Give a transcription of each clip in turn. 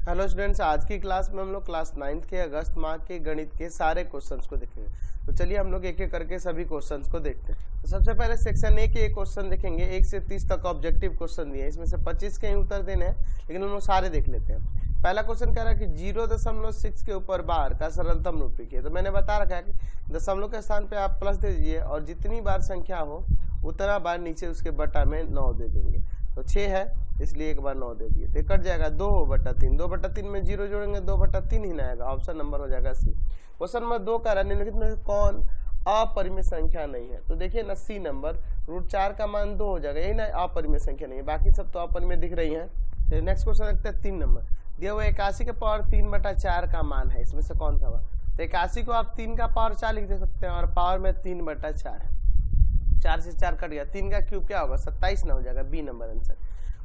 Hello students, आज की class में हम लोग क्लास 9th के अगस्त माह के गणित के सारे क्वेश्चंस को देखेंगे। तो चलिए हम लोग एक एक करके सभी क्वेश्चंस को देखते हैं। तो सबसे पहले सेक्शन ए के एक क्वेश्चन देखेंगे। 1 से 30 तक ऑब्जेक्टिव क्वेश्चन दिए, इसमें से 25 के ही उत्तर देने हैं, लेकिन हम लोग सारे देख लेते हैं। पहला क्वेश्चन कह रहा है कि 0.6 के ऊपर बार का सरलतम रूप लिखिए। तो मैंने बता रखा है कि दशमलव के स्थान पे आप प्लस दे दीजिए और जितनी बार संख्या हो उतना बार नीचे उसके बटा में 9 दे देंगे। तो 6 है इसलिए एक बार 9 दे दिए, तो कट जाएगा 2/3। 2/3 में 0 जोड़ेंगे 2/3 ही ना आएगा, ऑप्शन नंबर हो जाएगा सी। क्वेश्चन नंबर 2 का निम्नलिखित में कौन अपरिमेय संख्या नहीं है। तो देखिए ना, सी नंबर √4 का मान 2 हो जाएगा, यही ना अपरिमेय संख्या नहीं है, बाकी सब तो अपरिमेय दिख रही है। तो नेक्स्ट क्वेश्चन रखते हैं 3 नंबर। दिया हुआ 81 के पावर 3/4 का मान है, इसमें से कौन सा हुआ। तो 81 को आप 3 का पावर 4 लिख दे सकते हैं और पावर में 3/4 है, 4 से 4 कट गया, 3 का क्यूब क्या होगा 27 ना हो जाएगा, B number answer.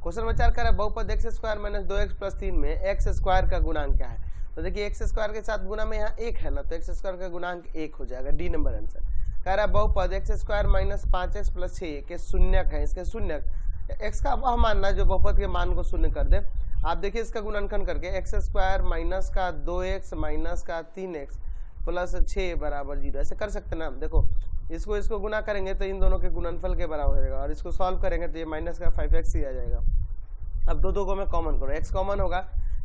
Question number 4 कर बहुपद x² - 2x + 3 में x² का गुणांक क्या है। तो देखिए x² के साथ गुना में यहाँ 1 है ना, तो x² का गुणांक 1 हो जाएगा, डी नंबर आंसर। कह रहा है बहुपद x² - 5x + 6 के शून्यक है। इसके शून्यक x का वह मानना जो बहुपद के मान को शून्य कर दे। आप देखिए इसका गुणनखंड करके x² - 2x - 3x + 6 = 0 ऐसे कर सकते ना। देखो इसको गुना करेंगे तो इन दोनों के गुणनफल के बराबर हो जाएगा, और इसको सॉल्व करेंगे तो ये -5x ही आ जाएगा। अब दो को मैं कॉमन करो, x कॉमन होगा,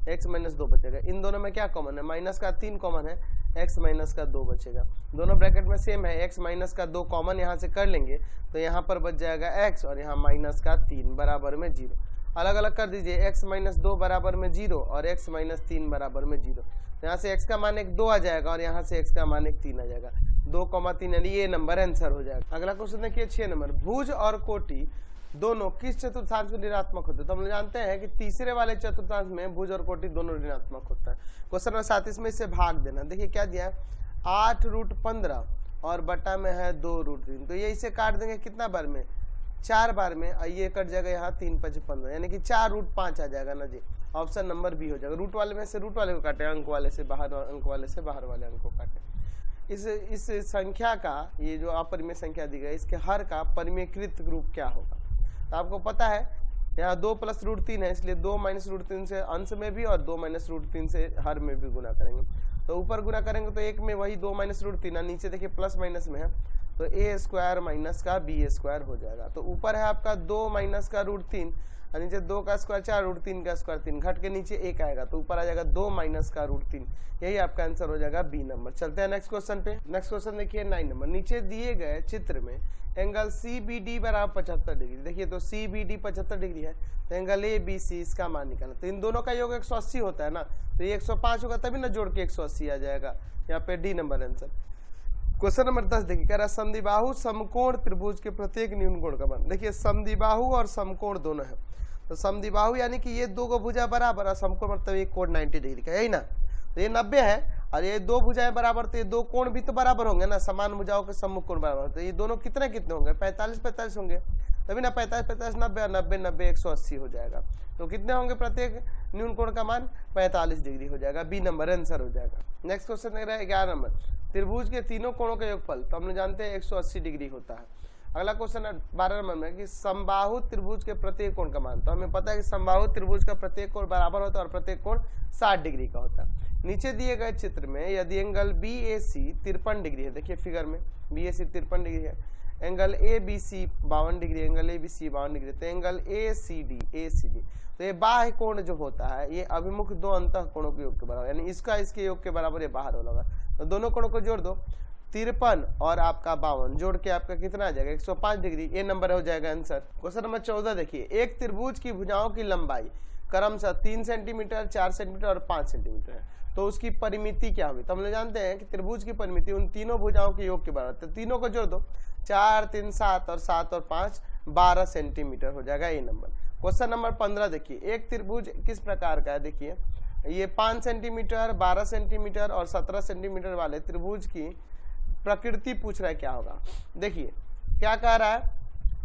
x - 2 बचेगा। इन दोनों में क्या कॉमन है, -3 कॉमन है, x - 2 बचेगा। दोनों ब्रैकेट में सेम है, x - 2 कॉमन यहाँ से कर लेंगे तो यहाँ पर बच जाएगा x और यहाँ -3 बराबर में 0। अलग अलग कर दीजिए, x - 2 बराबर में 0 और x - 3 बराबर में 0। यहाँ से x का मान 1 2 आ जाएगा और यहाँ से x का मान 1 3 आ जाएगा, 2,3 यानी ये नंबर आंसर हो जाएगा। अगला क्वेश्चन देखिए 6 नंबर। भुज और कोटि दोनों किस चतुर्थांश में ऋणात्मक होते हैं। तो हम लोग जानते हैं कि तीसरे वाले चतुर्थांश में भुज और कोटि दोनों ऋणात्मक होता है। क्वेश्चन नंबर 7 इसमें इससे भाग देना। देखिए क्या दिया है, 8√15 और बटा में है 2√3। तो ये इसे काट देंगे कितना बार में, 4 बार में, और ये कट जाएगा यहाँ 3×5 = 15, यानी कि 4√5 आ जाएगा ना जी, ऑप्शन नंबर बी हो जाएगा। रूट वाले में से रूट वाले को काटे, अंक वाले से बाहर, अंक वाले से बाहर वाले अंक को काटे। इस संख्या का, ये जो अपरिमेय संख्या दी गई, इसके हर का परिमेयकृत रूप क्या होगा। तो आपको पता है यहाँ 2 + √3 है, इसलिए 2 - √3 से अंश में भी और 2 - √3 से हर में भी गुना करेंगे। तो ऊपर गुना करेंगे तो एक में वही 2 - √3, नीचे देखिए प्लस माइनस में है तो a² - का b² हो जाएगा। तो ऊपर है आपका 2 - √3 और नीचे 2 का स्क्वायर 4, √3 का स्क्वायर 3, घट के नीचे 1 आएगा तो ऊपर आ जाएगा 2 - √3। यही आपका आंसर हो जाएगा बी नंबर। चलते हैं नेक्स्ट क्वेश्चन पे। नेक्स्ट क्वेश्चन देखिए 9 नंबर। नीचे दिए गए चित्र में एंगल CBD = 75 डिग्री। देखिए तो CBD 75 डिग्री है, तो एंगल ABC इसका मान निकालना। तो इन दोनों का योग 180 होता है ना, तो ये 105 होगा तभी ना जोड़ के 180 आ जाएगा, यहाँ पे D number answer. Question number 10 देखिए, कह रहा है समद्विबाहु समकोण त्रिभुज के प्रत्येक न्यून कोण का मान। देखिए समद्विबाहु और समकोण दोनों है, तो समद्विबाहु यानी कि ये दो को भुजा बराबर और समकोण मतलब एक कोण 90 डिग्री का, यही ना। तो ये 90 है और ये दो भुजाएं बराबर, तो ये दो कोण भी तो बराबर होंगे ना, समान भुजाओं के सम्मुख कोण बराबर। तो ये दोनों कितने कितने होंगे, 45-45 होंगे, तभी ना 45-45 90 और 90-90 180 हो जाएगा। तो कितने होंगे प्रत्येक न्यून कोण का मान, 45 डिग्री हो जाएगा, बी नंबर आंसर हो जाएगा। नेक्स्ट क्वेश्चन देख रहा है 11 नंबर। त्रिभुज के तीनों कोणों का योगफल, तो हम जानते हैं 180 डिग्री होता है। अगला क्वेश्चन है 12 नंबर में कि समबाहु त्रिभुज के प्रत्येक कोण का मान। तो हमें पता है कि समबाहु त्रिभुज का प्रत्येक कोण बराबर होता है और प्रत्येक कोण 60 डिग्री का होता है। नीचे दिए गए चित्र में यदि एंगल BAC 53 डिग्री है, देखिए फिगर में BAC 53 डिग्री है, angle ABC 52 degree, angle ABC 52 degree, तो एंगल ACD तो ये बाह्य कोण जो होता है ये अभिमुख दो अंतः कोणों के योग के बराबर, यानी इसका इसके योग के बराबर ये बाहर होगा। तो दोनों कोणों को जोड़ दो, 53 और आपका 52 जोड़ के आपका कितना आ जाएगा 105 डिग्री, ये नंबर हो जाएगा आंसर। क्वेश्चन नंबर 14 देखिए, एक त्रिभुज की भुजाओं की लंबाई क्रमशः 3 सेंटीमीटर, 4 सेंटीमीटर और 5 सेंटीमीटर है, तो उसकी परिमिति क्या होगी। तो हम लोग जानते हैं कि त्रिभुज की परिमिति उन तीनों भुजाओं के योग के बराबर, तो तीनों को जोड़ दो, 4 3 7 और 7 और 5 12 सेंटीमीटर हो जाएगा ये नंबर। क्वेश्चन नंबर 15 देखिए, एक त्रिभुज किस प्रकार का है। देखिए ये 5 सेंटीमीटर, 12 सेंटीमीटर और 17 सेंटीमीटर वाले त्रिभुज की प्रकृति पूछ रहा है क्या होगा। देखिए क्या कह रहा है,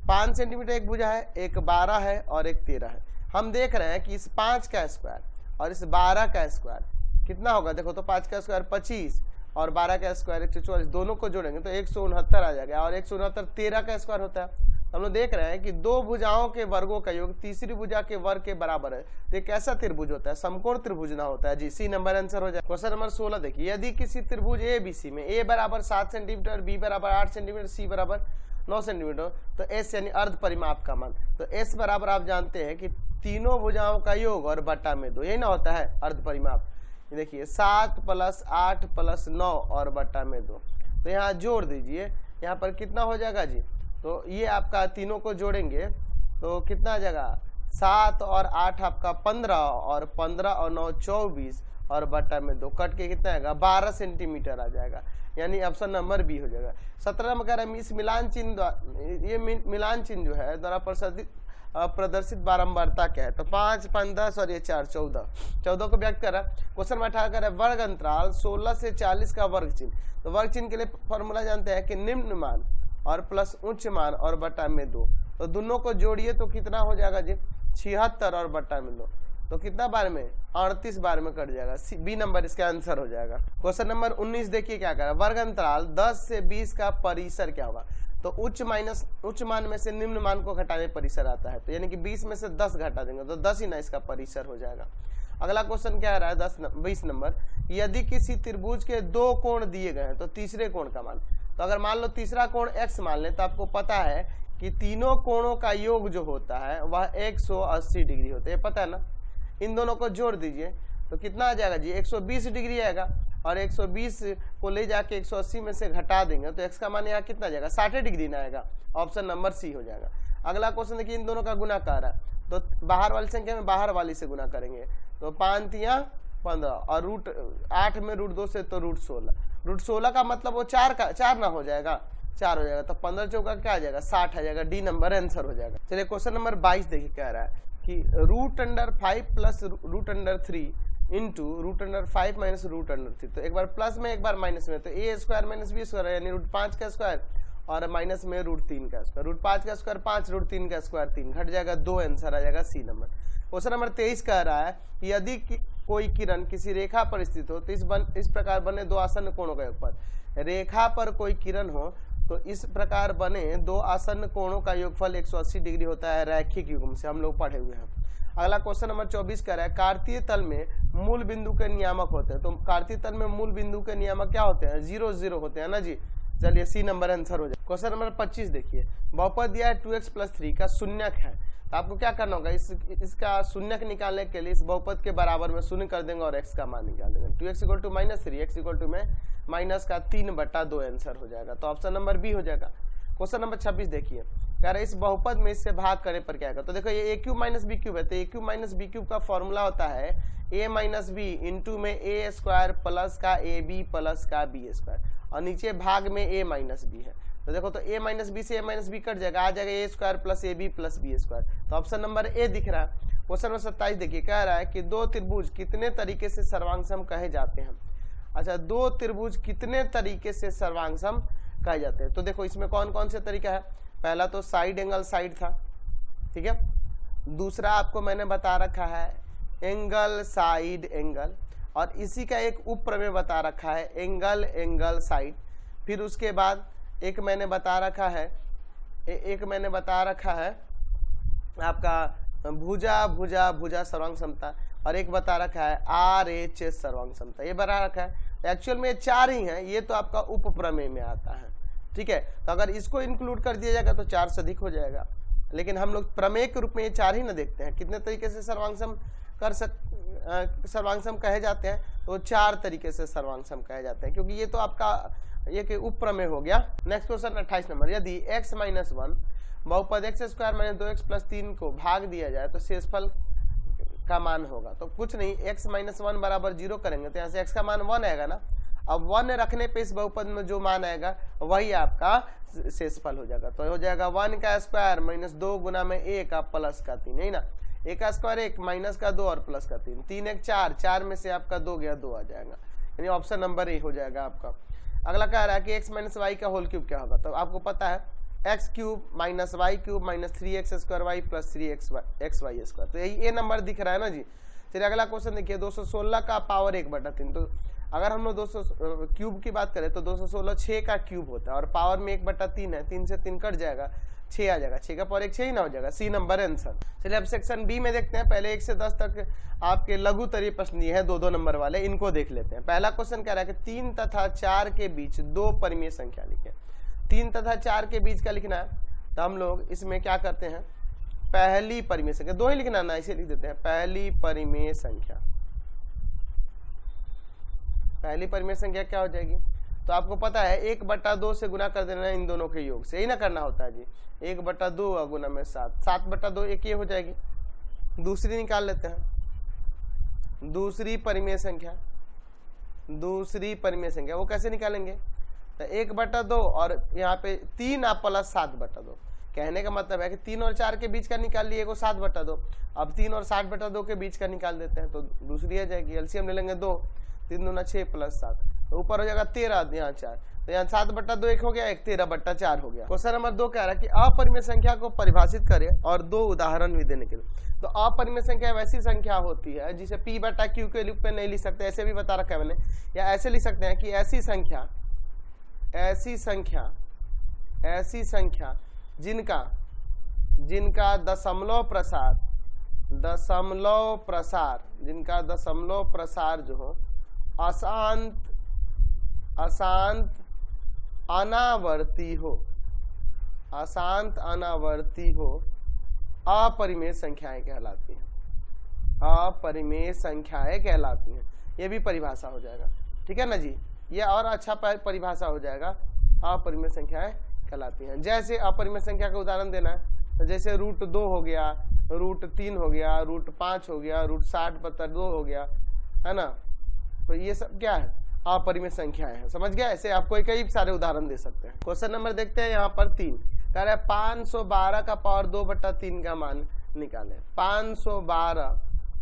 5 सेंटीमीटर एक भुजा है, एक 12 है और एक 13 है। हम देख रहे हैं कि इस 5 का स्क्वायर और इस 12 का स्क्वायर कितना होगा। देखो तो 5 का स्क्वायर 25 और 12 का स्क्वायर 144, दोनों को जोड़ेंगे तो 169 आ जाएगा, और 169 13 का स्क्वायर होता है, हम लोग देख रहे हैं कि दो भुजाओं के वर्गों का योग तीसरी भुजा के वर्ग के बराबर है। तो एक ऐसा त्रिभुज होता है, समकोण त्रिभुज ना होता है जी। सी नंबर आंसर हो जाए। क्वेश्चन नंबर 16 देखिए, यदि किसी त्रिभुज ए बी सी में ए बराबर 7 सेंटीमीटर, बी बराबर 8 सेंटीमीटर, सी बराबर 9 सेंटीमीटर, तो एस यानी अर्ध परिमाप का मान, तो एस बराबर आप जानते हैं कि तीनों भुजाओं का योग और बटा में 2, यही ना होता है अर्ध परिमाप। देखिए 7 + 8 + 9 और बटा में 2, तो यहाँ जोड़ दीजिए, यहाँ पर कितना हो जाएगा जी, तो ये आपका तीनों को जोड़ेंगे तो कितना आ जाएगा, 7 और 8 आपका 15 और 15 और 9 24 और बटा में 2 कट के कितना आएगा 12 सेंटीमीटर आ जाएगा, यानी ऑप्शन नंबर बी हो जाएगा। 17 में कह रहा है इस मिलान चिन्ह, ये मिलान चिन्ह जो है द्वारा प्रदर्शित बारंबारता क्या है, तो 5 5 10 और ये 4 14 को व्यक्त कर रहा है। क्वेश्चन में 18 कर रहा है वर्ग अंतराल 16 से 40 का वर्ग चिन्ह, तो वर्ग चिन्ह के लिए फॉर्मूला जानते हैं कि निम्न मान और प्लस उच्च मान और बटा में 2, तो दोनों को जोड़िए तो कितना हो जाएगा जी 76 और बटा में 2, तो कितना बार में 38 बार में कट जाएगा। बी नंबर इसका आंसर हो जाएगा। क्वेश्चन नंबर 19 देखिए क्या कर रहा है, वर्ग अंतराल 10 से 20 का परिसर क्या होगा, तो उच्च मान में से निम्न मान को घटाने परिसर आता है, तो यानी कि 20 में से 10 घटा देंगे तो 10 ही ना इसका परिसर हो जाएगा। अगला क्वेश्चन क्या आ रहा है 20 नंबर, यदि किसी त्रिभुज के 2 कोण दिए गए हैं तो तीसरे कोण का मान, तो अगर मान लो तीसरा कोण x मान लें तो आपको पता है कि तीनों कोणों का योग जो होता है वह 180 डिग्री होता है, पता है ना। इन दोनों को जोड़ दीजिए तो कितना आ जाएगा जी 120 डिग्री आएगा, और 120 को ले जाके 180 में से घटा देंगे तो x का मान यहाँ कितना जाएगा 60 डिग्री ना आएगा, ऑप्शन नंबर सी हो जाएगा। अगला क्वेश्चन देखिए, इन दोनों का गुना कर रहा है, तो बाहर वाली संख्या में बाहर वाली से गुना करेंगे, तो 5 तिया 15 और √8 में √2 से तो √16 का मतलब वो 4 ना हो जाएगा, 4 हो जाएगा, तो 15 चौका क्या आ जाएगा 60 आ जाएगा। डी नंबर आंसर हो जाएगा। चलिए क्वेश्चन नंबर 22 देखिए कह रहा है कि √5 + √3 इंटू √5 - √3, तो एक बार प्लस में एक बार माइनस में, तो a² - b² यानी √5 का स्क्वायर और माइनस में √3 का स्क्वायर, √5 का स्क्वायर 5, √3 का स्क्वायर 3, घट जाएगा 2, आंसर आ जाएगा सी नंबर। क्वेश्चन नंबर 23 कह रहा है यदि कोई किरण किसी रेखा पर स्थित हो तो इस प्रकार बने 2 आसन्न कोणों का योगफल, रेखा पर कोई किरण हो तो इस प्रकार बने 2 आसन्न कोणों का योगफल 180 डिग्री होता है रैखिक युग्म से, हम लोग पढ़े हुए हैं। अगला क्वेश्चन नंबर 24 कह रहा है कार्तीय तल में मूल बिंदु के नियामक होते हैं, तो कार्तीय तल में मूल बिंदु के नियामक क्या होते हैं 0 0 होते हैं ना जी। चलिए सी नंबर आंसर हो जाए। क्वेश्चन नंबर 25 देखिए, बहुपद दिया है 2x + 3 का शून्यक है, तो आपको क्या करना होगा इसका शून्यक निकालने के लिए इस बहुपद के बराबर में शून्य कर देंगे और x का मान निकाल देंगे। 2x = -3, x = -3/2 आंसर हो जाएगा, तो ऑप्शन नंबर बी हो जाएगा। क्वेश्चन नंबर 26 देखिए, कह रहे इस बहुपद में इससे भाग करने पर क्या आएगा, तो देखो ये a³ - b³ है, तो a³ - b³ का फॉर्मूला होता है a - b इंटू में a² प्लस का ab प्लस का b², और नीचे भाग में a - b है, तो देखो तो a - b से a - b कट जाएगा, आ जाएगा a² plus ab plus b², तो ऑप्शन नंबर ए दिख रहा है। क्वेश्चन नंबर 27 देखिए, कह रहा है कि 2 त्रिभुज कितने तरीके से सर्वांगसम कहे जाते हैं। अच्छा, 2 त्रिभुज कितने तरीके से सर्वांगसम कहे जाते हैं, तो देखो इसमें कौन कौन से तरीका है। पहला तो साइड एंगल साइड था, ठीक है। दूसरा आपको मैंने बता रखा है एंगल साइड एंगल, और इसी का एक उप प्रमेय बता रखा है एंगल एंगल साइड। फिर उसके बाद एक मैंने बता रखा है आपका भुजा भुजा भुजा सर्वांग समता, और एक बता रखा है RHS सर्वांग समता, ये बता रखा है। एक्चुअल में 4 ही हैं, ये तो आपका उप प्रमेय में आता है, ठीक है। तो अगर इसको इंक्लूड कर दिया जाएगा तो 4 से अधिक हो जाएगा, लेकिन हम लोग प्रमेय के रूप में ये 4 ही ना देखते हैं। कितने तरीके से सर्वांगसम कहे जाते हैं, तो 4 तरीके से सर्वांगसम कहे जाते हैं, क्योंकि ये तो आपका ये कि उप प्रमेय हो गया। नेक्स्ट क्वेश्चन 28 नंबर, यदि x - 1 बहुपद x² - 2x + 3 को भाग दिया जाए तो शेषफल का मान होगा, तो कुछ नहीं x - 1 = 0 करेंगे तो यहाँ से x का मान 1 आएगा ना। अब 1 रखने पे इस बहुपद में जो मान आएगा वही आपका शेषफल हो जाएगा, तो हो जाएगा 1 का स्क्वायर - 2 गुना में a का प्लस का 3, नहीं ना, a का स्क्वायर 1 माइनस का 2 और प्लस का 3, 3 1 4, 4 में से आपका 2 गया 2 आ जाएगा, यानी ऑप्शन नंबर ए हो जाएगा आपका। अगला कह रहा है कि x - y का होल क्यूब क्या होगा, तो आपको पता है x³ - y³ - 3x² y + 3xy², तो यही ए नंबर दिख रहा है ना जी। चलिए अगला क्वेश्चन देखिए, 216 का पावर 1/3। तो अगर हम लोग 200 क्यूब की बात करें तो 216 6 का क्यूब होता है और पावर में 1/3 है, 3 से 3 कट जाएगा, 6 आ जाएगा, 6 का पावर 1 6 ही ना हो जाएगा। सी नंबर है आंसर। चलिए अब सेक्शन बी में देखते हैं। पहले 1 से 10 तक आपके लघु तरीय प्रश्न दिए हैं 2-2 नंबर वाले, इनको देख लेते हैं। पहला क्वेश्चन कह रहा है कि 3 तथा 4 के बीच 2 परिमेय संख्या लिखें। 3 तथा 4 के बीच का लिखना है, तो हम लोग इसमें क्या करते हैं, पहली परिमेय संख्या, 2 ही लिखना ना, इसे लिख देते हैं पहली परिमेय संख्या। पहली परिमेय संख्या क्या हो जाएगी, तो आपको पता है 1/2 से गुना कर देना है इन दोनों के योग से, यही ना करना होता है जी। 1/2 गुना में 7, 7/2 एक ये हो जाएगी। दूसरी निकाल लेते हैं, दूसरी परिमेय संख्या। दूसरी परिमेय संख्या वो कैसे निकालेंगे, तो 1/2 और यहाँ पे 3 आप प्लस 7/2। कहने का मतलब है कि 3 और 4 के बीच का निकाल लिए को 7/2, अब 3 और 7/2 के बीच का निकाल देते हैं, तो दूसरी आ जाएगी। एलसीएम ले लेंगे 2, 3 दूना 6 प्लस 7, तो ऊपर हो जाएगा 13, यहाँ 4, तो यहाँ 7/2 एक हो गया, एक 13/4 हो गया। क्वेश्चन नंबर 2 कह रहा है कि अपरिमेय संख्या को परिभाषित करें और 2 उदाहरण भी देने के लिए। तो अपरिमेय संख्या वैसी संख्या होती है जिसे p/q के रूप में नहीं लिख सकते, ऐसे भी बता रखा है मैंने, या ऐसे लिख सकते हैं कि ऐसी संख्या जिनका दशमलव प्रसार जो हो अशांत अनावर्ती हो, अपरिमेय संख्याएं कहलाती हैं। अपरिमेय संख्याएं कहलाती हैं, ये भी परिभाषा हो जाएगा, ठीक है ना जी। ये और अच्छा परिभाषा हो जाएगा, अपरिमेय संख्याएं कहलाती हैं। जैसे अपरिमेय संख्या का उदाहरण देना है, तो जैसे √2 हो गया, √3 हो गया, √5 हो गया, √60/2 हो गया, है ना। तो ये सब क्या है, अपरिमेय संख्याएं हैं, समझ गया। ऐसे आपको कई सारे उदाहरण दे सकते हैं। क्वेश्चन नंबर देखते हैं यहाँ पर 3 कह रहा है 512 का पावर 2/3 का मान निकालें। 512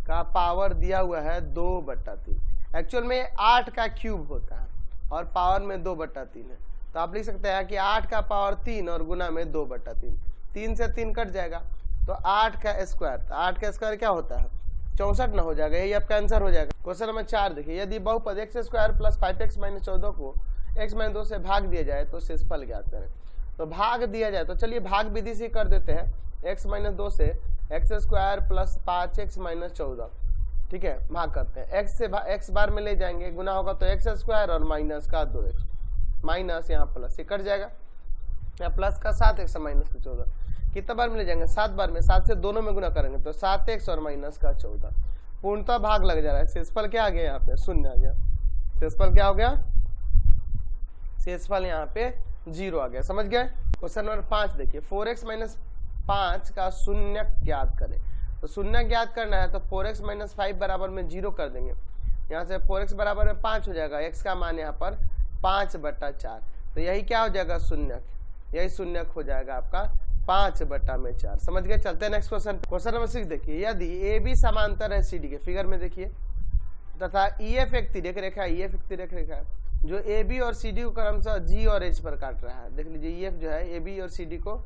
का पावर दिया हुआ है 2/3, एक्चुअल में 8 का क्यूब होता है और पावर में 2/3 है, तो आप लिख सकते हैं कि 8 का पावर 3 और गुना में 2/3, 3 से 3 कट जाएगा, तो 8 का स्क्वायर, तो 8 का स्क्वायर क्या होता है 64 ना हो जाएगा, यही आपका आंसर हो जाएगा। क्वेश्चन नंबर 4 देखिए, यदि बहुपद x² + 5x - 14 को x - 2 से भाग दिया जाए तो शेषफल ज्ञात करें। तो भाग दिया जाए, तो चलिए भाग विधि से कर देते हैं, x - 2 से x² + 5x - 14, ठीक है, भाग करते हैं। x से x बार में ले जाएंगे, गुना होगा तो x² और माइनस का 2x, माइनस यहाँ प्लस, ये कट जाएगा, यहाँ प्लस का 7x और माइनस का 14, कितना बार में ले जाएंगे 7 बार में, 7 से दोनों में गुना करेंगे तो 7x और माइनस का 14, पूर्णतः भाग लग जा रहा है। शेषफल क्या आ गया, यहाँ पे 0 आ गया। शेषफल क्या हो गया, शेषफल यहाँ पे 0 आ गया, समझ गए। क्वेश्चन नंबर 5 देखिए, 4x - 5 का शून्य ज्ञात करें। तो शून्य ज्ञात करना है तो 4x - 5 बराबर में 0 कर देंगे, यहाँ से 4x बराबर में 5 हो जाएगा, x का मान यहाँ पर 5/4, तो यही क्या हो जाएगा शून्यक, यही शून्यक हो जाएगा आपका 5/4, समझ गए। चलते हैं नेक्स्ट क्वेश्चन। क्वेश्चन नंबर 6 देखिए, यदि AB समांतर है CD के, फिगर में देखिए, तथा EF एक तिर्यक रेखा है, EF एक तिर्यक रेखा है जो AB और CD को क्रमशः G और H पर काट रहा है। देख लीजिए EF जो है AB और CD को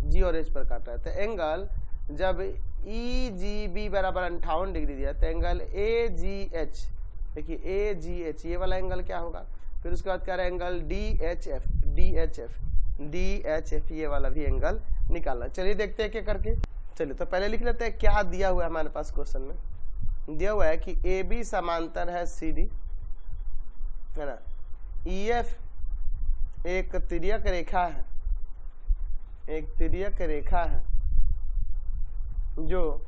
G और H पर काट रहा है, तो एंगल जब EGB बराबर 58 डिग्री दिया, तो एंगल AGH, देखिए AGH ये वाला एंगल क्या होगा, फिर उसके बाद क्या रहा एंगल DHF, ये वाला भी एंगल निकालना। चलिए देखते हैं क्या करके। चलिए तो पहले लिख लेते हैं क्या दिया हुआ है हमारे पास क्वेश्चन में। दिया हुआ है कि AB समांतर है CD, है ना, EF एक तिर्यक रेखा है, एक तिर्यक रेखा है जो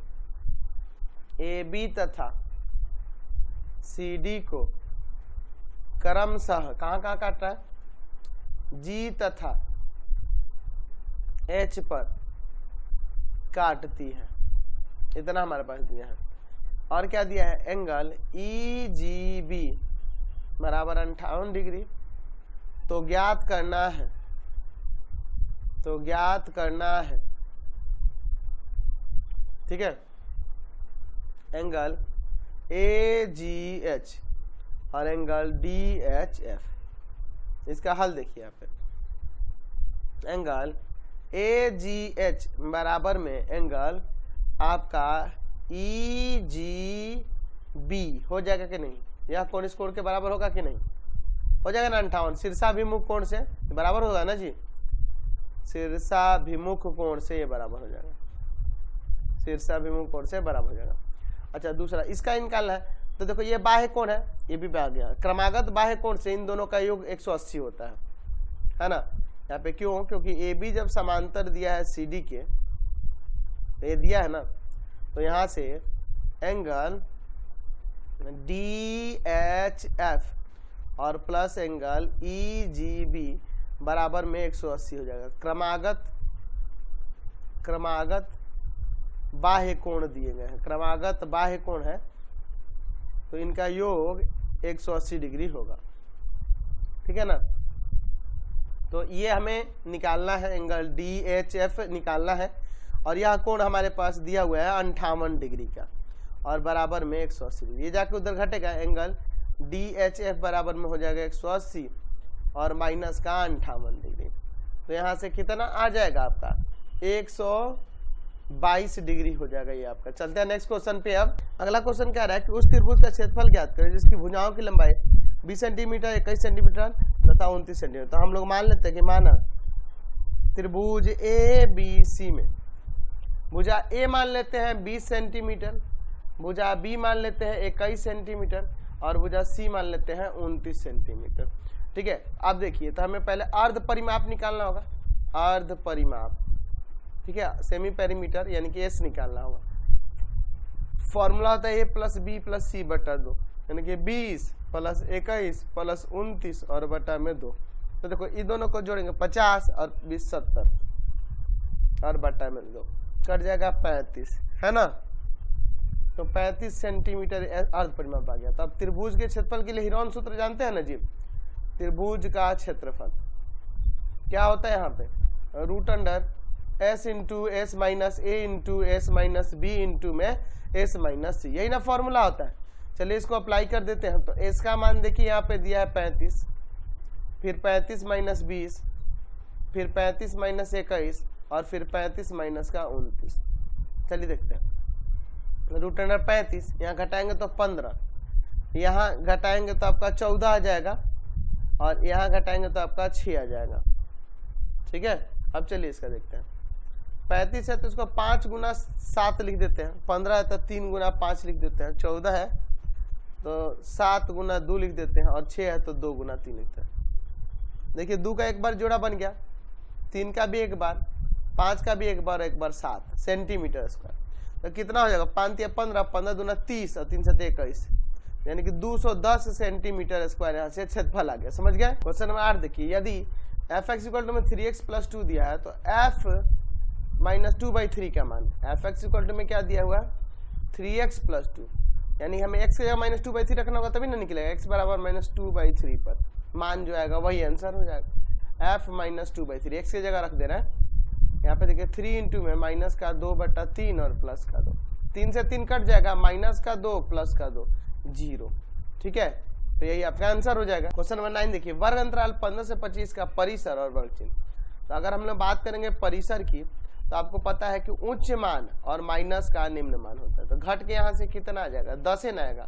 AB तथा CD को क्रमशः कहाँ कहाँ काट रहा है, G तथा H पर काटती है, इतना हमारे पास दिया है। और क्या दिया है, एंगल EGB बराबर 58 डिग्री, तो ज्ञात करना है, ठीक है, एंगल AGH और एंगल DHF। इसका हल देखिए यहाँ पे, एंगल AGH बराबर में एंगल आपका EGB बी हो जाएगा कि नहीं, यह कोण इस कोण के बराबर होगा कि नहीं, हो जाएगा ना 58, शीर्षाभिमुख कोण से बराबर होगा ना जी, शीर्षाभिमुख कोण से ये बराबर हो जाएगा, शीर्षाभिमुख कोण से बराबर हो जाएगा। अच्छा दूसरा इसका निकालना है, तो देखो ये बाह्य कोण है, ये भी आ गया, क्रमागत बाह्य कोण से इन दोनों का योग 180 होता है ना। यहाँ पे क्यों, क्योंकि ए बी जब समांतर दिया है सी डी के, ये दिया है ना, तो यहाँ से एंगल डी एच एफ और plus angle E G B बराबर में 180 हो जाएगा। क्रमागत बाह्य कोण दिए गए हैं, क्रमागत बाह्य कोण है, तो इनका योग 180 डिग्री होगा, ठीक है ना। तो ये हमें निकालना है, एंगल डी एच एफ निकालना है, और यह कोण हमारे पास दिया हुआ है 58 डिग्री का और बराबर में 180 डिग्री, ये जाके उधर घटेगा, एंगल डी एच एफ बराबर में हो जाएगा 180 और माइनस का 58 डिग्री, तो यहाँ से कितना आ जाएगा आपका 122 डिग्री हो जाएगा ये आपका। चलते हैं नेक्स्ट क्वेश्चन पे। अब अगला क्वेश्चन कह रहा है कि उस त्रिभुज का क्षेत्रफल ज्ञात करें जिसकी भुजाओं की लंबाई 20 सेंटीमीटर, 21 सेंटीमीटर तथा 29 सेंटीमीटर। तो हम लोग मान लेते हैं कि माना त्रिभुज ए बी सी में भुजा ए मान लेते हैं 20 सेंटीमीटर, भुजा बी मान लेते हैं 21 सेंटीमीटर और भुजा सी मान लेते हैं 29 सेंटीमीटर, ठीक है। अब देखिए, तो हमें पहले अर्ध परिमाप निकालना होगा, अर्ध परिमाप, ठीक है, सेमी पेरीमीटर यानी कि एस निकालना होगा। फॉर्मूला होता है ए प्लस बी प्लस सी बटा 2, यानी कि 20 प्लस 21 प्लस 29 और बटा में 2। तो देखो ये दोनों को जोड़ेंगे 50 और 20 70 और बटा में 2 कट जाएगा 35, है ना। तो 35 सेंटीमीटर अर्ध परिमाप आ गया। तो अब त्रिभुज के क्षेत्रफल के लिए हीरोन सूत्र जानते हैं ना जी, त्रिभुज का क्षेत्रफल क्या होता है यहाँ पे, root under S into S minus A into S minus B into में एस माइनस सी, यही ना फॉर्मूला होता है। चलिए इसको अप्लाई कर देते हैं। तो एस का मान देखिए यहाँ पे दिया है 35, फिर 35 माइनस 20, फिर 35 माइनस 21 और फिर 35 माइनस का 29। चलिए देखते हैं, रूट अंडर 35 यहाँ घटाएंगे तो 15, यहाँ घटाएंगे तो आपका 14 आ जाएगा और यहाँ घटाएंगे तो आपका 6 आ जाएगा, ठीक है। अब चलिए इसका देखते हैं, 35 है तो इसको 5 गुना 7 लिख देते हैं, 15 है तो 3 गुना 5 लिख देते हैं, 14 है तो 7 गुना 2 लिख देते हैं और 6 है तो 2 गुना 3 लिखते हैं। देखिए 2 का एक बार जोड़ा बन गया, 3 का भी एक बार, 5 का भी एक बार 7 सेंटीमीटर स्क्वायर। तो कितना हो जाएगा, 5 या 15, 15 दूना 30 और 3 से 21, यानी कि 210 सेंटीमीटर स्क्वायर यहाँ से क्षेत्रफल आ गया। समझ गए। क्वेश्चन नंबर 8 देखिए, यदि एफ एक्स इक्वल टू में 3x प्लस 2 दिया है तो एफ माइनस 2/3 का मान, एफ एक्स इक्वल टू में क्या दिया हुआ 3x प्लस 2, यानी हमें x की जगह माइनस 2/3 रखना होगा तभी ना निकलेगा, x बराबर माइनस 2/3 पर मान जो आएगा वही आंसर हो जाएगा, f माइनस 2/3 x की जगह रख देना है। यहाँ पे देखिए 3 इंटू में माइनस का 2/3 और प्लस का 2, 3 से 3 कट जाएगा, माइनस का 2 प्लस का 2 0, ठीक है। तो यही आपका आंसर हो जाएगा। क्वेश्चन नंबर 9 देखिए, वर्ग अंतराल 15 से 25 का परिसर और वर्ग चिन्ह। तो अगर हम लोग बात करेंगे परिसर की, तो आपको पता है कि उच्च मान और माइनस का निम्न मान होता है, तो घट के यहाँ से कितना आ जाएगा 10 न आएगा।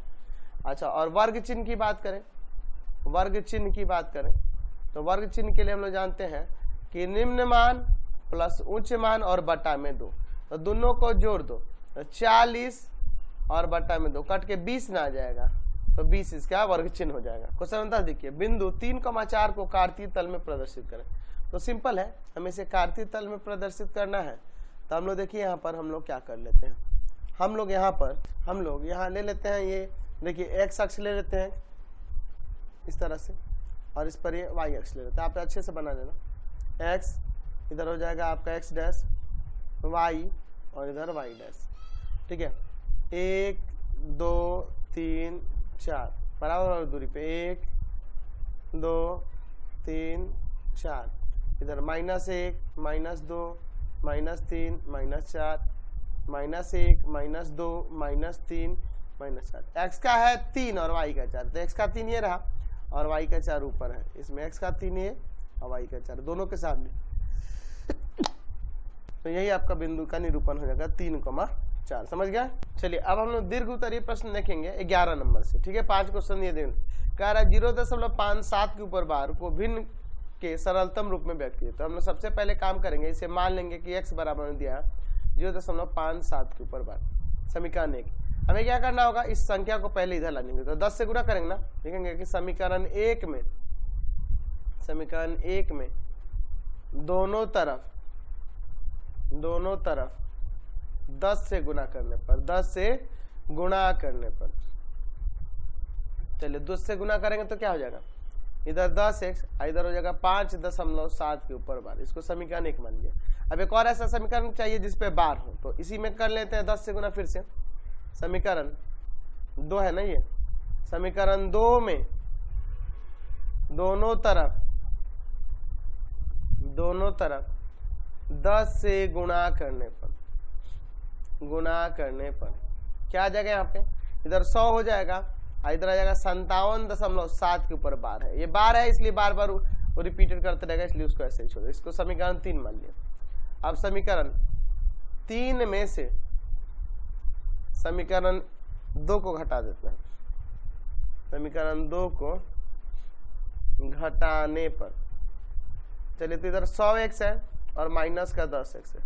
अच्छा, और वर्ग चिन्ह की बात करें, वर्ग चिन्ह की बात करें तो वर्ग चिन्ह के लिए हम लोग जानते हैं कि निम्न मान प्लस उच्च मान और बटा में 2, तो दोनों को जोड़ दो तो 40 और बटा में 2 कट के 20 ना आ जाएगा, तो 20 इसका वर्ग चिन्ह हो जाएगा। क्वेश्चन नंबर 10 देखिए, बिंदु 3,4 को कार्तीय तल में प्रदर्शित करें। तो सिंपल है, हमें इसे कार्तीय तल में प्रदर्शित करना है। तो हम लोग देखिए यहाँ पर हम लोग क्या कर लेते हैं, हम लोग यहाँ ले लेते हैं, ये देखिए x अक्ष ले लेते हैं इस तरह से, और इस पर ये y अक्ष ले लेते हैं। आप अच्छे से बना लेना, x इधर हो जाएगा आपका x डैश, y और इधर y डैश, ठीक है। 1 2 3 4 बराबर दूरी पे 1 2 3 4, इधर -1 -2 -3 -4 -1 -2 -3 -4। x का है 3 और y का 4, तो x का 3 ये रहा और y का 4 ऊपर है, इसमें x का 3 ये और y का 4 दोनों के सामने। तो यही आपका बिंदु का निरूपण हो जाएगा 3,4। 4। समझ गया। चलिए अब हम लोग दीर्घ उत्तरीय प्रश्न देखेंगे 11 नंबर से। ठीक है, 5 क्वेश्चन ये देंगे। कह रहा है 0.57 के ऊपर बार को भिन्न के सरलतम रूप में व्यक्त किया। तो हम लोग सबसे पहले काम करेंगे, इसे मान लेंगे कि x बराबर में दिया 0.57 के ऊपर बार। समीकरण 1 हमें क्या करना होगा, इस संख्या को पहले इधर लाएंगे, तो 10 से गुणा करेंगे ना। देखेंगे कि समीकरण 1 में दोनों तरफ 10 से गुणा करने पर चलिए 10 से गुणा करेंगे तो क्या हो जाएगा, इधर 10x, इधर हो जाएगा 5.7 के ऊपर बार। इसको समीकरण 1 मान लिया। अब एक और ऐसा समीकरण चाहिए जिसपे बार हो, तो इसी में कर लेते हैं 10 से गुणा। फिर से समीकरण 2 है ना, ये समीकरण 2 में दोनों तरफ 10 से गुणा करने पर क्या आ जाएगा, यहाँ पे इधर 100 हो जाएगा, इधर आ जाएगा 57.7 के ऊपर बार है। ये बार है इसलिए बार बार वो रिपीटेड करते रहेगा, इसलिए उसको ऐसे ही छोड़ो। इसको समीकरण 3 मान लिया। अब समीकरण 3 में से समीकरण 2 को घटा देते हैं। समीकरण 2 को घटाने पर चलिए, तो इधर 100x है और माइनस का 10x है,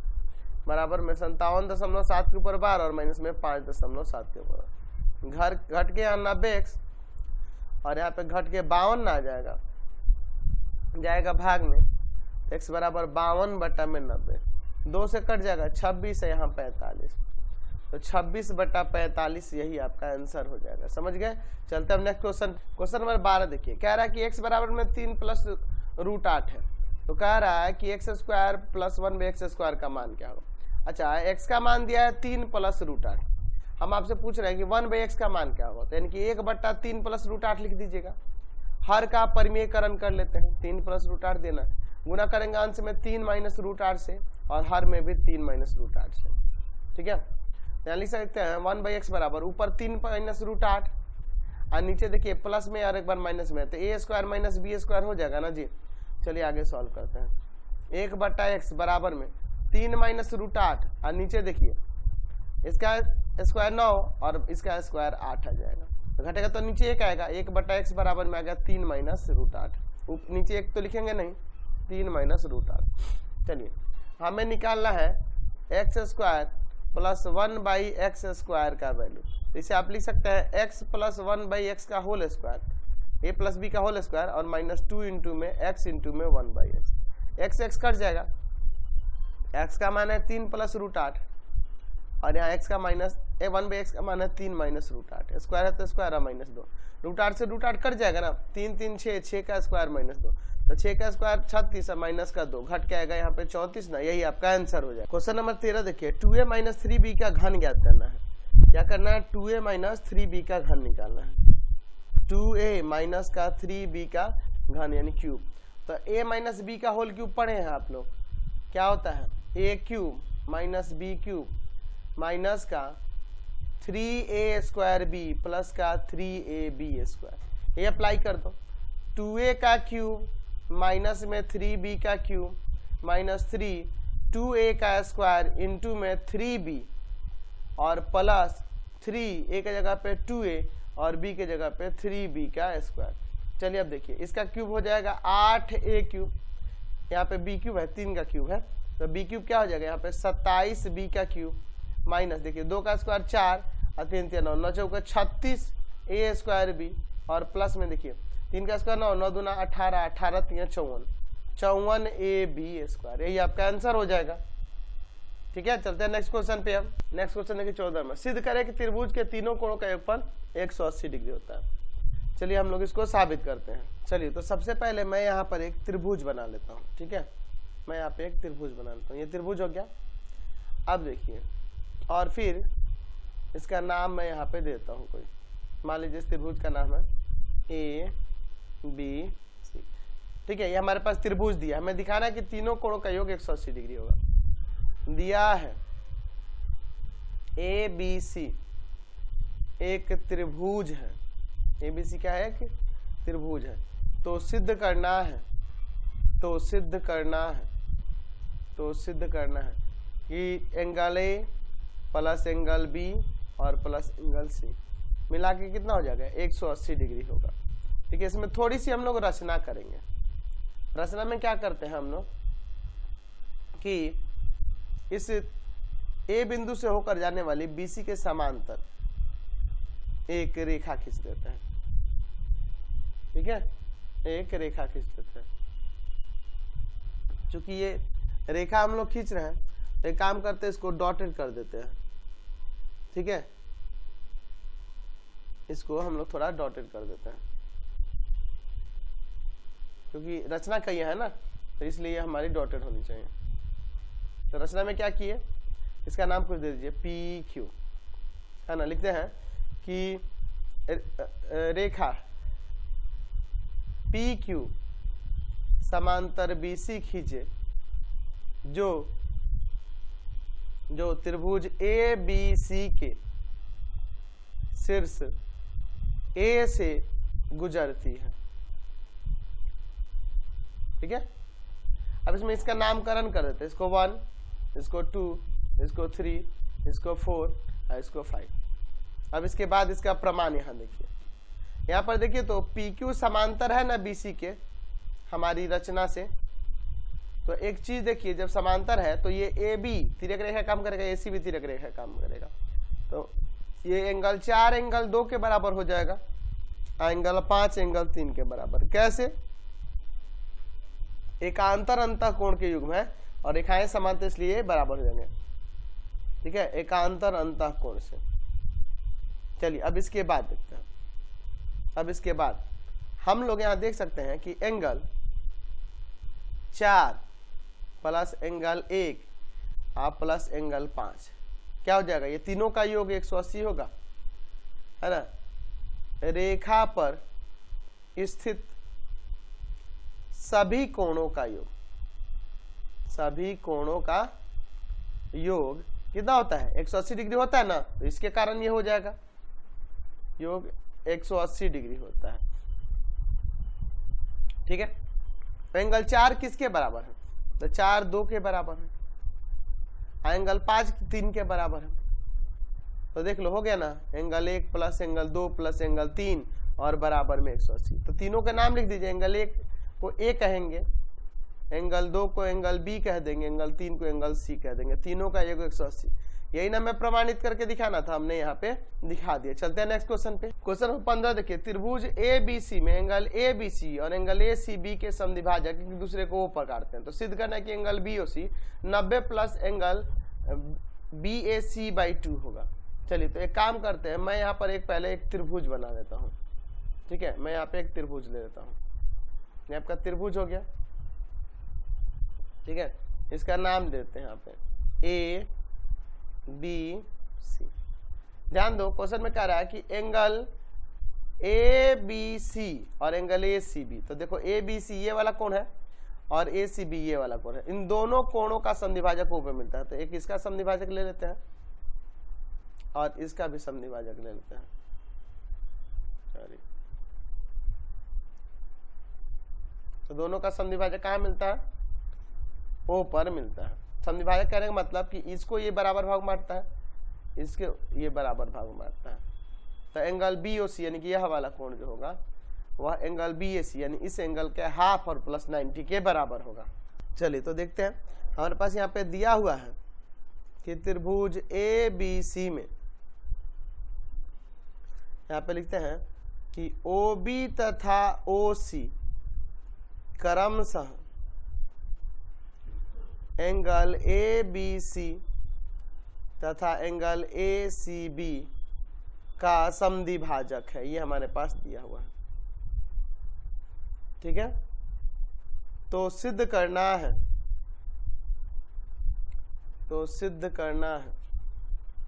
बराबर में 57.7 के ऊपर बार और माइनस में 5.7 के ऊपर। घर घट के यहाँ 90x और यहाँ पे घट के 52 ना जाएगा भाग में, x बराबर 52/90। 2 से कट जाएगा 26 है, यहाँ 45, तो 26/45 यही आपका आंसर हो जाएगा। समझ गए। चलते हम नेक्स्ट क्वेश्चन नंबर 12 देखिए। कह रहा है कि x बराबर में 3 + √8 है। तो कह रहा है कि x² + 1/x² का मान क्या होगा। अच्छा, x का मान दिया है 3 + √8। हम आपसे पूछ रहे हैं कि 1/x का मान क्या होगा, तो यानी कि 1/3 + √8 लिख दीजिएगा। हर का परिमेयकरण कर लेते हैं, 3 + √8 देना, गुना करेंगे अंश में 3 - √8 से और हर में भी 3 - √8 से। ठीक है, यहाँ लिख सकते हैं 1/x बराबर ऊपर 3 - √8 और नीचे देखिए प्लस में और एक बार माइनस में, तो a² - b² हो जाएगा ना जी। चलिए आगे सॉल्व करते हैं। 1/x बराबर में 3 - √8 और नीचे देखिए इसका स्क्वायर 9 और इसका स्क्वायर 8 आ जाएगा, तो घटेगा तो नीचे 1 आएगा। 1/x बराबर में आ गया 3 - √8, नीचे 1 तो लिखेंगे नहीं, 3 - √8। चलिए हमें निकालना है x² + 1/x² का वैल्यू। इसे आप लिख सकते हैं x + 1/x का होल स्क्वायर, a + b का होल स्क्वायर और -2 इंटू में x इंटू में 1/x। x कट जाएगा, x का मान है 3 + √8 और यहाँ x का माइनस 1/x का मान है 3 - √8। स्क्वायर है तो स्क्वायर और -2, √8 से √8 कट जाएगा ना, 3 3 6, 6 का स्क्वायर -2, तो 6 का स्क्वायर 36 है, माइनस का 2 घट के आएगा यहाँ पे 34 ना, यही आपका आंसर हो जाएगा। क्वेश्चन नंबर 13 देखिए। 2a - 3b का घन ज्ञात करना है। क्या करना है, 2a - 3b का घन निकालना है। 2a - 3b का घन यानी क्यूब। तो a - b का होल क्यूब पढ़े हैं आप लोग, क्या होता है a³ - b³ माइनस का 3a² प्लस का 3ab²। ये अप्लाई कर दो। 2a का क्यूब माइनस में 3b का क्यूब -3 2a का स्क्वायर इंटू में 3b और प्लस 3 a के जगह पे 2a और b के जगह पे 3b का स्क्वायर। चलिए अब देखिए इसका क्यूब हो जाएगा 8a³, यहाँ पे b³ है, 3 का क्यूब है, तो b³ क्या हो जाएगा यहाँ पे 27b का क्यूब माइनस देखिए 2 का स्क्वायर 4 और 3 3 9 9 चौका 36 a²b और प्लस में देखिए 3 का स्क्वायर 9 9 दूना 18 18 3 54 54 ab²। यही आपका आंसर हो जाएगा। ठीक है, चलते हैं नेक्स्ट क्वेश्चन पे। हम नेक्स्ट क्वेश्चन देखिए 14 में। सिद्ध करें कि त्रिभुज के तीनों कोणों का योगफल 180 डिग्री होता है। चलिए हम लोग इसको साबित करते हैं। चलिए तो सबसे पहले मैं यहाँ पर एक त्रिभुज बना लेता हूँ। ठीक है, मैं यहाँ पे एक त्रिभुज बना लेता हूँ, ये त्रिभुज हो गया। अब देखिए और फिर इसका नाम मैं यहाँ पे देता हूँ कोई, मान लीजिए इस त्रिभुज का नाम है ABC। ठीक है, ये हमारे पास त्रिभुज दिया, हमें दिखाना है कि तीनों कोणों का योग 180 डिग्री होगा। दिया है ABC एक त्रिभुज है, ABC क्या है कि त्रिभुज है, तो सिद्ध करना है कि angle A plus angle B और प्लस एंगल सी मिला के कितना हो जाएगा 180 डिग्री होगा। ठीक है, इसमें थोड़ी सी हम लोग रचना करेंगे। रचना में क्या करते हैं हम लोग कि इस ए बिंदु से होकर जाने वाली BC के समांतर एक रेखा खींच देते हैं। ठीक है, एक रेखा खींच देते हैं। चूंकि ये रेखा हम लोग खींच रहे हैं तो एक काम करते हैं, इसको डॉटेड कर देते हैं। ठीक है, इसको हम लोग थोड़ा डॉटेड कर देते हैं क्योंकि रचना कही है ना, तो इसलिए हमारी डॉटेड होनी चाहिए। तो रचना में क्या किए, इसका नाम कुछ दे दीजिए PQ, है ना। लिखते हैं कि रेखा PQ समांतर BC खींचे जो त्रिभुज ABC के शीर्ष A से गुजरती है। ठीक है, अब इसमें इसका नामकरण कर देते हैं, इसको 1, इसको 2, इसको 3, इसको 4 और इसको 5। अब इसके बाद इसका प्रमाण यहाँ देखिए, यहाँ पर देखिए तो PQ समांतर है ना BC के हमारी रचना से। तो एक चीज देखिए, जब समांतर है तो ये AB तिर्यक रेखा काम करेगा, AC भी तिर्यक रेखा काम करेगा। तो ये एंगल 4 एंगल 2 के बराबर हो जाएगा, एंगल 5 एंगल 3 के बराबर। कैसे, एकांतर अंतःकोण के युग्म है और रेखाएं समांतर इसलिए बराबर हो जाएंगे। ठीक है, एकांतर अंतःकोण से। चलिए अब इसके बाद देखते हैं। अब इसके बाद हम लोग यहाँ देख सकते हैं कि एंगल 4 प्लस एंगल 1 और प्लस एंगल 5 क्या हो जाएगा, ये तीनों का योग 180 होगा, है ना। रेखा पर स्थित सभी कोणों का योग, सभी कोणों का योग कितना होता है 180 डिग्री होता है ना, तो इसके कारण ये हो जाएगा योग 180 डिग्री होता है। ठीक है, तो एंगल 4 किसके बराबर है, तो 4 2 के बराबर है, एंगल 5 3 के बराबर है। तो देख लो हो गया ना, angle 1 plus angle 2 plus angle 3 और बराबर में 180। तो तीनों के नाम लिख दीजिए, एंगल 1 को A कहेंगे, एंगल 2 को एंगल B कह देंगे, एंगल 3 को एंगल C कह देंगे, तीनों का योग 180। यही ना मैं प्रमाणित करके दिखाना था, हमने यहाँ पे दिखा दिया। चलते हैं नेक्स्ट क्वेश्चन पे। क्वेश्चन 15 देखिए, त्रिभुज ABC में एंगल ABC और एंगल ACB के समद्विभाजक एक दूसरे को ऊपर काटते हैं। तो सिद्ध करना है कि angle BOC 90 plus angle BAC/2 होगा। चलिए तो एक काम करते हैं, मैं यहाँ पर पहले एक त्रिभुज बना देता हूँ। ठीक है, मैं यहाँ पे एक त्रिभुज ले लेता हूँ, ये आपका त्रिभुज हो गया। ठीक है, इसका नाम देते हैं यहाँ पे ABC। ध्यान दो क्वेश्चन में कह रहा है कि एंगल ABC और एंगल ACB। तो देखो ABC ये वाला कोण है और ACB ये वाला कोण है, इन दोनों कोणों का समद्विभाजक ऊपर मिलता है। तो एक इसका समद्विभाजक ले लेते हैं और इसका भी समद्विभाजक ले लेते हैं। तो दोनों का समद्विभाजक कहाँ मिलता है, ओ पर मिलता है। समद्विभाजक कहने का मतलब कि इसको ये बराबर भाग मारता है, इसके ये बराबर भाग मारता है। तो एंगल BOC यानी कि यह वाला कोण जो होगा वह एंगल BAC यानी इस एंगल के हाफ और प्लस 90 के बराबर होगा। चलिए तो देखते हैं, हमारे पास यहाँ पे दिया हुआ है कि त्रिभुज ABC में यहाँ पे लिखते हैं कि OB तथा OC क्रमशः एंगल ABC तथा एंगल ACB का समद्विभाजक है। ये हमारे पास दिया हुआ है। ठीक है, तो सिद्ध करना है,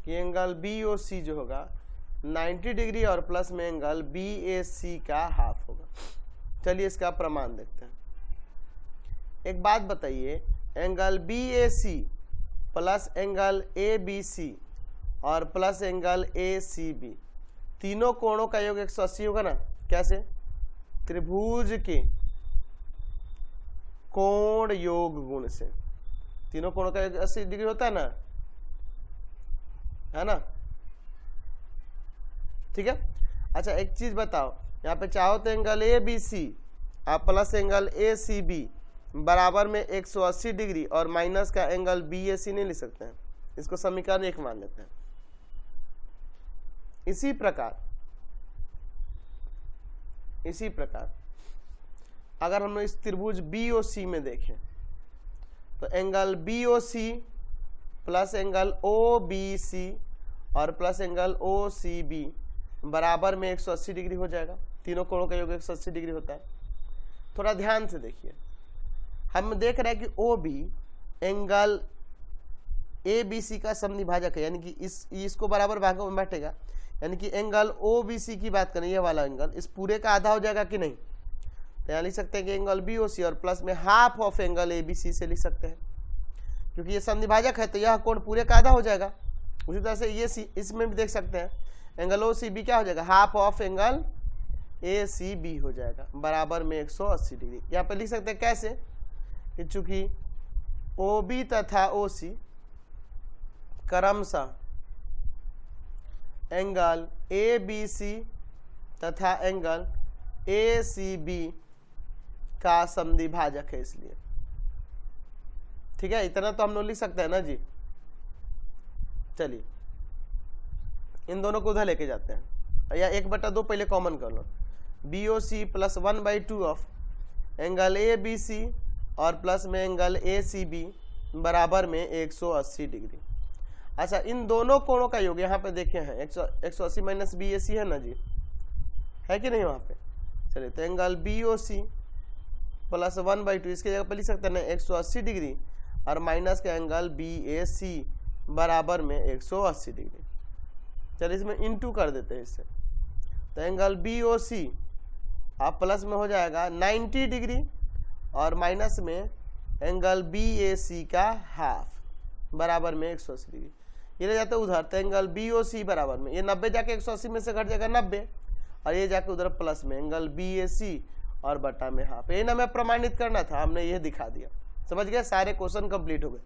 कि एंगल BOC जो होगा 90 डिग्री और प्लस में एंगल BAC का हाफ होगा। चलिए इसका प्रमाण देखते हैं। एक बात बताइए, angle BAC plus angle ABC और प्लस एंगल ACB तीनों कोणों का योग 180 होगा ना। कैसे, त्रिभुज के कोण योग गुण से तीनों कोणों का योग 80 डिग्री होता है ना। है ना, ठीक है। अच्छा एक चीज बताओ, यहाँ पे चाहो तो एंगल ए बी सी आप plus angle A C B बराबर में 180 डिग्री और माइनस का एंगल बी ए सी नहीं लिख सकते हैं, इसको समीकरण 1 मान लेते हैं। इसी प्रकार अगर हम इस त्रिभुज बी ओ सी में देखें तो angle B O C plus angle O B C और plus angle O C B बराबर में 180 डिग्री हो जाएगा। तीनों कोणों का योग 180 डिग्री होता है। थोड़ा ध्यान से देखिए, हम देख रहे हैं कि O B angle A B C का समद्विभाजक है, यानी कि इसको बराबर भागों में बांटेगा, यानी कि एंगल ओ बी सी की बात करें, ये वाला एंगल इस पूरे का आधा हो जाएगा कि नहीं। तो यहाँ लिख सकते हैं कि एंगल बी ओ सी और प्लस में half of angle A B C से लिख सकते हैं, क्योंकि ये समद्विभाजक है तो यह कोण पूरे का आधा हो जाएगा। उसी तरह से ये सी इसमें भी देख सकते हैं, एंगल ओ सी बी क्या हो जाएगा, half of angle A C B हो जाएगा बराबर में 180 डिग्री। यहाँ पे लिख सकते हैं कैसे कि चूंकि ओ बी तथा ओ सी क्रमशः एंगल ए बी सी तथा एंगल ए सी बी का समद्विभाजक है, इसलिए ठीक है। इतना तो हम लोग लिख सकते हैं ना जी। चलिए इन दोनों को उधर लेके जाते हैं, या 1/2 पहले कॉमन कर लो, B O C plus 1/2 of angle A B C और प्लस में एंगल ए सी बी बराबर में 180 डिग्री। अच्छा इन दोनों कोणों का योग यहाँ पे देखे हैं 180 माइनस बी ए सी है ना जी, है कि नहीं वहाँ पे। चलिए तो angle B O C plus 1/2 इसके जगह पे लिख सकते हैं 180 डिग्री और माइनस का एंगल बी ए सी बराबर में 180 डिग्री। चलिए इसमें इनटू कर देते हैं इससे, तो एंगल बी ओ सी आप प्लस में हो जाएगा 90 डिग्री और माइनस में एंगल बी ए सी का हाफ बराबर में 180 डिग्री। ये ले जाते उधर, तो एंगल बी ओ सी बराबर में ये 90 जाके 180 में से घट जाएगा 90 और ये जाके उधर प्लस में एंगल बी ए सी और बटा में हाफ। ये ना हमें प्रमाणित करना था, हमने ये दिखा दिया। समझ गए, सारे क्वेश्चन कंप्लीट हो गए।